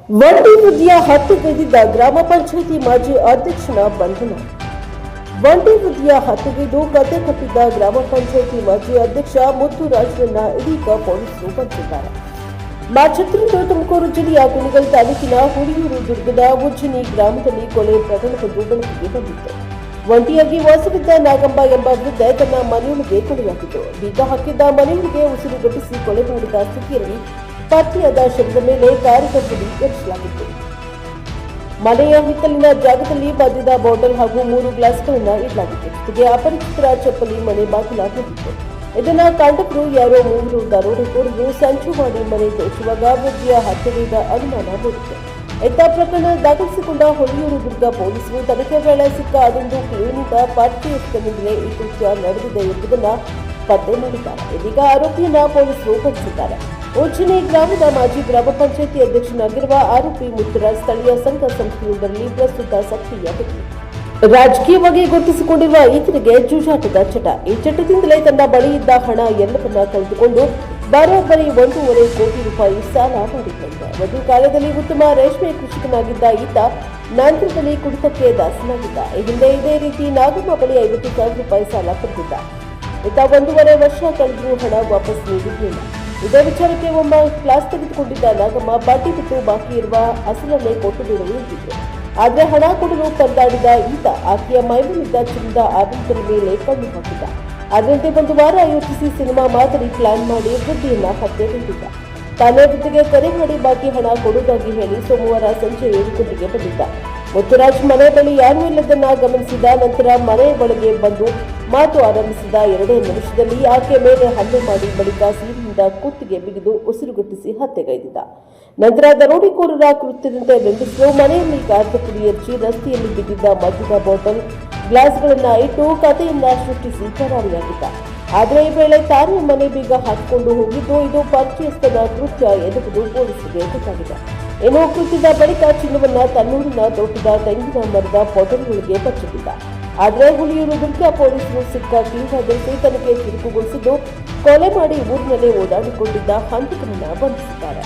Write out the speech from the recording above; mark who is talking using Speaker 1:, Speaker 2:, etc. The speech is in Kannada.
Speaker 1: ಒಂಟಿ ವೃದ್ಧಿಯ ಹತ್ಯೆಗೈದಿದ್ದ ಗ್ರಾಮ ಪಂಚಾಯಿತಿ ಮಾಜಿ ಅಧ್ಯಕ್ಷನ ಬಂಧನ. ಒಂಟಿ ವೃದ್ಧಿಯ ಹತ್ಯೆಗೈದು ಕತೆ ಕಟ್ಟಿದ್ದ ಗ್ರಾಮ ಪಂಚಾಯಿತಿ ಮಾಜಿ ಅಧ್ಯಕ್ಷ ಮುತ್ತುರಾಜ್ರನ್ನ ಇದೀಗ ಪೊಲೀಸರು ಬಂಧಿಸಿದ್ದಾರೆ. ಮಾರ್ಚ್ 10 ತುಮಕೂರು ಜಿಲ್ಲೆಯ ಕುಣಿಗಲ್ ತಾಲೂಕಿನ ಹುಡಿಯೂರು ದುರ್ಗದ ಉಜ್ಜಿನಿ ಗ್ರಾಮದಲ್ಲಿ ಕೊಲೆ ಪ್ರಕರಣವೊಂದು ಬೆಳಕಿಗೆ ಬಂದಿತ್ತು. ಒಂಟಿಯಾಗಿ ವಾಸವಿದ್ದ ನಾಗಮ್ಮ ಎಂಬ ವೃದ್ಧೆ ತನ್ನ ಮನೆಯೊಳಗೆ ಕೊಲೆಯಾಗಿತ್ತು. ಬೀಗ ಹಾಕಿದ್ದ ಮನೆಯೊಳಗೆ ಉಸಿರುಗಟ್ಟಿಸಿ ಕೊಲೆ ಮಾಡಿದ ಸ್ಥಿತಿಯಲ್ಲಿ ಪತ್ನಿಯಾದ ಶವದ ಮೇಲೆ ಕಾರಿಗಬ್ಬಲಿ ಎರಚಲಾಗಿತ್ತು. ಮನೆಯ ಹಿತ್ತಲಿನ ಜಾಗದಲ್ಲಿ ಮದ್ಯದ ಬಾಟಲ್ ಹಾಗೂ 3 ಗ್ಲಾಸ್ಗಳನ್ನು ಇಡಲಾಗಿತ್ತು. ಜೊತೆಗೆ ಅಪರಿಚಿತರ ಚಪ್ಪಲಿ ಮನೆ ಬಾಗಿಲ ಹೊಂದಿತ್ತು. ಇದನ್ನ ಕಂಡವರು ಯಾರೋ 3 ದರೋಡೆಕೋರರು ಸಂಚು ಮಾಡಿ ಮನೆ ದೋಚುವಾಗ ವೃದ್ಧಿಯ ಹತ್ಯೆಗೈದ ಅನುಮಾನ ಮೂಡಿತು. ಇತ್ತ ಪ್ರಕರಣ ದಾಖಲಿಸಿಕೊಂಡ ಹುಡಿಯೂರು ದುರ್ಗ ಪೊಲೀಸರು ತನಿಖೆ ವೇಳೆ ಸಿಕ್ಕ ಅದೊಂದು ಕ್ಲೂನಿಂದ ಪಾರ್ಟಿ ಎತ್ತನಿಂದಲೇ ಈ ಕೃತ್ಯ ನಡೆದಿದೆ ಎಂಬುದನ್ನು ಪತ್ತೆ ಮಾಡಿದ್ದಾರೆ. ಇದೀಗ ಆರೋಪಿಯನ್ನ ಪೊಲೀಸರು ಬಂಧಿಸಿದ್ದಾರೆ. ಉಜ್ಜಿನಿ ಗ್ರಾಮದ ಮಾಜಿ ಗ್ರಾಮ ಪಂಚಾಯಿತಿ ಅಧ್ಯಕ್ಷನಾಗಿರುವ ಆರೋಪಿ ಮುತ್ತುರಾಜ್ ಸ್ಥಳೀಯ ಸಂಘ ಸಂಸ್ಥೆಯೊಂದರಲ್ಲಿ ಪ್ರಸ್ತುತ ಸಕ್ರಿಯವಾಗಿತ್ತು. ರಾಜಕೀಯವಾಗಿ ಗುರುತಿಸಿಕೊಂಡಿರುವ ಈತನಿಗೆ ಜೂಜಾಟದ ಚಟ. ಈ ಚಟದಿಂದಲೇ ತನ್ನ ಬಳಿ ಇದ್ದ ಹಣ ಎಲ್ಲವನ್ನ ಕಳೆದುಕೊಂಡು ಬರೋಬ್ಬರಿ 1.5 ಕೋಟಿ ರೂಪಾಯಿ ಸಾಲ ಮಾಡಿಕೊಂಡ. ಒಂದು ಕಾಲದಲ್ಲಿ ಉತ್ತಮ ರೇಷ್ಮೆ ಕೃಷಿಕನಾಗಿದ್ದ ಈತ ನಂತರದಲ್ಲಿ ಕುಡಿತಕ್ಕೆ ದಾಸನಾಗಿದ್ದ. ಈ ಹಿಂದೆ ಇದೇ ರೀತಿ ನಾಗಮ್ಮ ಬಳಿ 50,000 ರೂಪಾಯಿ ಸಾಲ ಪಡೆದಿದ್ದ. ಈತ 1.5 ವರ್ಷ ಕಳೆದರೂ ಹಣ ವಾಪಸ್ ನೀಡಿರಲಿಲ್ಲ. ಇದೇ ವಿಚಾರಕ್ಕೆ ಒಮ್ಮ ಕ್ಲಾಸ್ ತೆಗೆದುಕೊಂಡಿದ್ದ ನಾಗಮ್ಮ ಬಡ್ಡಿ ಬಿಟ್ಟು ಬಾಕಿ ಇರುವ ಅಸಲನ್ನೇ ಕೊಟ್ಟು ಬಿಡಲು ಇದ್ದಿದ್ರು. ಆದರೆ ಹಣ ಕೊಡಲು ಪರದಾಡಿದ ಈತ ಆಕೆಯ ಮೈಮೇಲಿದ್ದ ಚಿನ್ನದ ಆಭರಣದ ಮೇಲೆ ಕಣ್ಣು ಹಾಕಿದ್ದ. ಅದರಂತೆ ಒಂದು ವಾರ ಯೋಚಿಸಿ ಸಿನಿಮಾ ಮಾದರಿ ಪ್ಲಾನ್ ಮಾಡಿ ವೃದ್ಧಿಯನ್ನ ಹತ್ಯೆಗೈದಿದ್ದ. ತಾನೇ ವೃದ್ಧಿಗೆ ಕರೆ ಮಾಡಿ ಬಾಕಿ ಹಣ ಕೊಡುವುದಾಗಿ ಹೇಳಿ ಸೋಮವಾರ ಸಂಜೆ 7 ಗಂಟೆಗೆ ಬಂದಿದ್ದ. ಮುತ್ತುರಾಜ್ ಮನೆ ಬಳಿ ಯಾರೂ ಇಲ್ಲದನ್ನ ಗಮನಿಸಿದ ನಂತರ ಮನೆ ಒಳಗೆ ಬಂದು ಮಾತು ಆರಂಭಿಸಿದ 2 ನಿಮಿಷದಲ್ಲಿ ಆಕೆ ಮೇಲೆ ಹಲ್ಲೆ ಮಾಡಿ ಬಳಿಕ ಸೀರೆಯಿಂದ ಕುತ್ತಿಗೆ ಬಿಗಿದು ಉಸಿರುಗಟ್ಟಿಸಿ ಹತ್ಯೆಗೈದಿದ್ದ. ನಂತರ ದರೋಡೆಕೋರರ ಕೃತ್ಯದಂತೆ ಬಿಂಬಿಸಲು ಮನೆಯಲ್ಲಿ ಕಾರದ ಪುಡಿ ಎರಚಿ ರಸ್ತೆಯಲ್ಲಿ ಬಿದ್ದಿದ್ದ ಮದ್ಯದ ಬಾಟಲ್ ಗ್ಲಾಸ್ಗಳನ್ನ ಇಟ್ಟು ಕಥೆಯನ್ನ ಸೃಷ್ಟಿಸಿ ಪರಾರಿಯಾಗಿದ್ದ. ಆದರೆ ಈ ವೇಳೆ ತಾನೇ ಮನೆ ಬೀಗ ಹಾಕಿಕೊಂಡು ಹೋಗಿದ್ದು ಇದು ಪರಿಚಯಸ್ಥನ ಕೃತ್ಯ ಎನ್ನುವುದು ಪೊಲೀಸರಿಗೆ ಗೊತ್ತಾಗಿದೆ. ಇನ್ನು ಕೃತ್ಯದ ಬಳಿಕ ಚಿನ್ನವನ್ನ ತನ್ನೂರಿನ ತೋಟದ ತೆಂಗಿನ ಮರದ ಬಾಟಲ್ಗಳಿಗೆ ಬಚ್ಚಿಟ್ಟಿದ್ದ. ಆದರೆ ಹುಲಿಯೂರು ದುರ್ಗ ಪೊಲೀಸರು ಸಿಕ್ಕ ಕ್ಲೂವಾದರಿಸಿ ತನಿಖೆ ಚುರುಕುಗೊಳಿಸಿದ್ದು ಕೊಲೆ ಮಾಡಿ ಊರಿನಲ್ಲೇ ಓಡಾಡಿಕೊಂಡಿದ್ದ ಹಂತಕರನ್ನ ಬಂಧಿಸಿದ್ದಾರೆ.